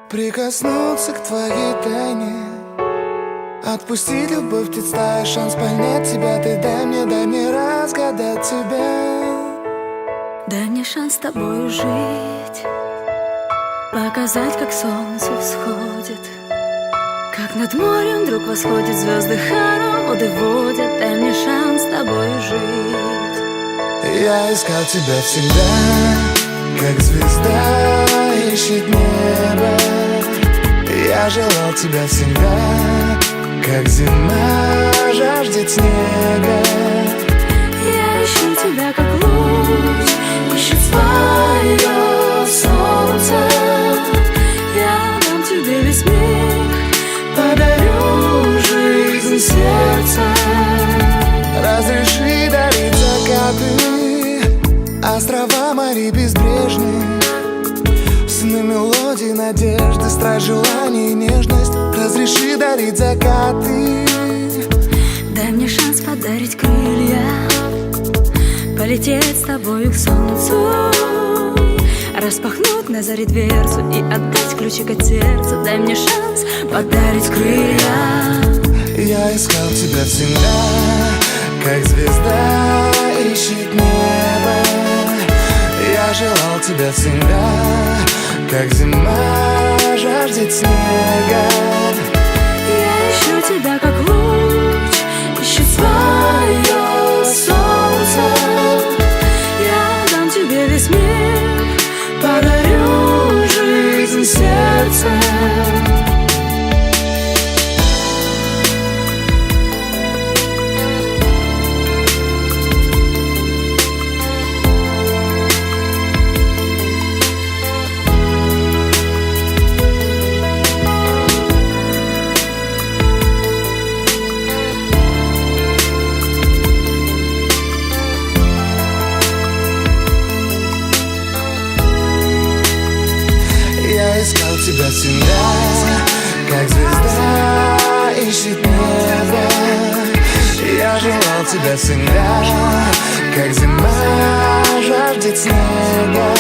Прикоснуться к твоей тайне, отпустить любовь, представить шанс понять тебя. Ты дай мне разгадать тебя. Дай мне шанс с тобою жить, показать, как солнце всходит, как над морем вдруг восходят звезды, хороводы водят. Дай мне шанс с тобою жить. Я искал тебя всегда, как звезда ищет небо. Я желал тебя всегда, как зима жаждет снега. Я ищу тебя, как луч ищет свое солнце. Я дам тебе весь мир, подарю жизнь сердца. Разреши дарить закаты, острова, моря безбрежные, сны, мелодии, надежды, страсть, желание и нежность. Разреши дарить закаты. дай мне шанс подарить крылья, полететь с тобою к солнцу, распахнуть на заре дверцу и отдать ключик от сердца. Дай мне шанс подарить крылья. Я искал тебя всегда, как звезда ищет небо. Я желал тебя всегда, как зима жаждет снега. Я ищу тебя, как луч ищет свое солнце. Я дам тебе весь мир, подарю жизнь сердца. Я искал тебя всегда, как звезда ищет небо. Я желал тебя всегда, как зима жаждет снега.